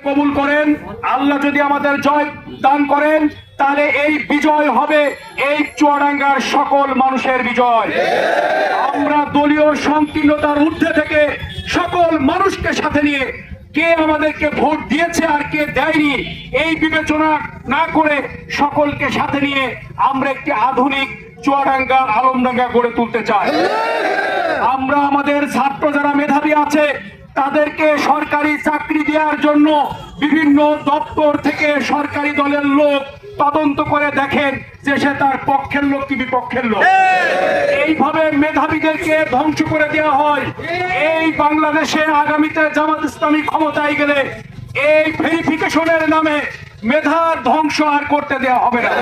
কবুল করেন, আল্লাহ যদি আমাদের জয় দান করেন, তাহলে এই বিজয় হবে এই চুয়াডাঙ্গার সকল মানুষের বিজয়। আমরা দলীয় সংকীর্ণতার ঊর্ধ্বে থেকে সকল মানুষকে সাথে নিয়ে কে আমাদেরকে ভোট দিয়েছে আর কে দেয়নি এই বিবেচনা না করে সকলকে সাথে নিয়ে আমরা একটি আধুনিক চুয়াডাঙ্গা আলমডাঙ্গা গড়ে তুলতে চাই। আমরা আমাদের ছাত্র যারা মেধাবী আছে তাদেরকে সরকারি চাকরি দেওয়ার জন্য বিভিন্ন দপ্তর থেকে সরকারি দলের লোক তদন্ত করে দেখেন যে সে তার পক্ষের লোক কি বিপক্ষের লোক। এইভাবে মেধাবীদেরকে ধ্বংস করে দেওয়া হয়। এই বাংলাদেশে আগামীতে জামাত ইসলামী ক্ষমতায় গেলে এই ভেরিফিকেশনের নামে মেধার ধ্বংস আর করতে দেওয়া হবে না।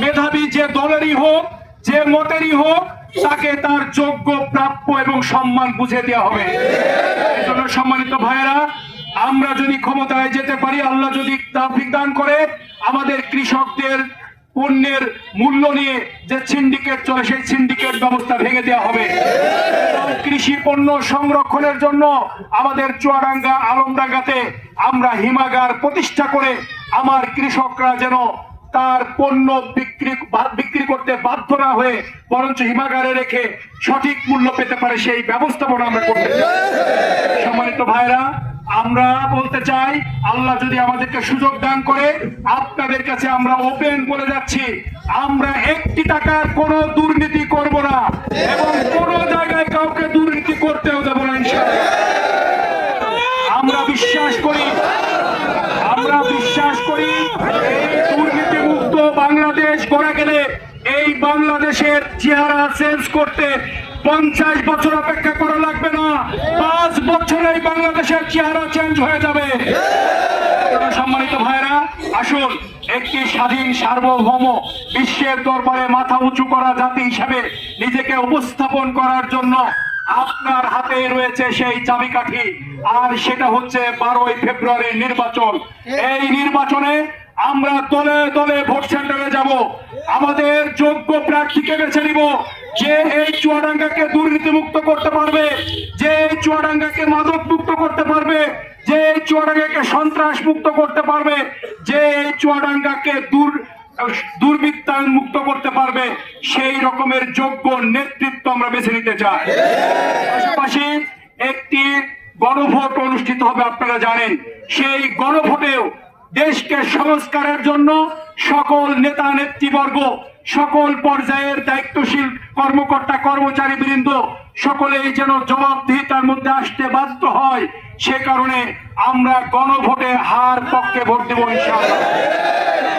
মেধাবী যে দলেরই হোক, যে মতেরই হোক, তাকে তার যোগ্য প্রাপ্য এবং সম্মান বুঝে দেওয়া হবে। এই জন্য সম্মানিত ভাইয়েরা, আমরা যদি ক্ষমতায় যেতে পারি, আল্লাহ যদি তৌফিক দান করে, আমাদের কৃষকদের পণ্যের মূল্য নিয়ে যে সিন্ডিকেট চলে সেই সিন্ডিকেট ব্যবস্থা ভেঙে দেওয়া হবে। কৃষি পণ্য সংরক্ষণের জন্য আমাদের চুয়াডাঙ্গা আলমডাঙ্গাতে আমরা হিমাগার প্রতিষ্ঠা করে আমার কৃষকরা যেন তার পণ্য বিক্রি করতে বাধ্য না হয়ে বরঞ্চ হিমাগারে রেখে সঠিক মূল্য পেতে পারে সেই ব্যবস্থাপনা আমরা করতে চাই। সম্মানিত ভাইরা, আমরা বলতে চাই আল্লাহ যদি আমাদেরকে সুযোগ দান করে, আপনাদের কাছে আমরা ওপেন বলে যাচ্ছি, আমরা একটি টাকার কোনো দুর্নীতি করব না এবং কোনো জায়গায় কাউকে দুর্নীতি করতেও দেব না ইনশাআল্লাহ। আমরা বিশ্বাস করি এই দুর্নীতি মুক্ত বাংলাদেশ গড়ে গেলে এই বাংলাদেশের চেহারা চেঞ্জ করতে 50 বছর অপেক্ষা করা লাগবে না, 5 বছরেই বাংলাদেশের চেহারা চেঞ্জ হয়ে যাবে। সম্মানিত ভাইরা, আসুন একটি স্বাধীন সার্বভৌম বিশ্বের দরবারে মাথা উঁচু করা জাতি হিসেবে নিজেকে উপস্থাপন করার জন্য আপনার হাতে রয়েছে সেই চাবিকাঠি, আর সেটা হচ্ছে 12ই ফেব্রুয়ারির নির্বাচন। এই নির্বাচনে আমরা দলে দলে ভোট সেন্টারে যাব, আমাদের যোগ্য প্রার্থীকে বেছে নিব, যে এই চুয়াডাঙ্গাকে দুর্নীতি মুক্ত করতে পারবে, যে এই চুয়াডাঙ্গাকে মাদক মুক্ত করতে পারবে, যে এই চুয়াডাঙ্গাকে সন্ত্রাস মুক্ত করতে পারবে, যে এই চুয়াডাঙ্গাকে দুর্বৃত্তায়ন মুক্ত করতে পারবে, সেই রকমের যোগ্য নেতৃত্ব আমরা বেছে নিতে চাই। পাশাপাশি একটি গণভোট অনুষ্ঠিত হবে, আপনারা জানেন। সেই গণভোটেও দেশকে সংস্কারের জন্য সকল নেতা নেতৃবর্গ, সকল পর্যায়ের দায়িত্বশীল কর্মকর্তা কর্মচারী বৃন্দ সকলেই যেন জবাবদিহিতার মধ্যে আসতে বাধ্য হয়, সে কারণে আমরা গণভোটে হার পক্ষে ভোট দেব ইনশাআল্লাহ।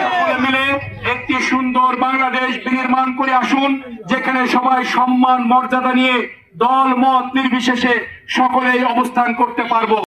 সকলে মিলে একটি সুন্দর বাংলাদেশ বিনির্মাণ করে আসুন, যেখানে সবাই সম্মান মর্যাদা নিয়ে দল মত নির্বিশেষে সকলেই অবস্থান করতে পারবো।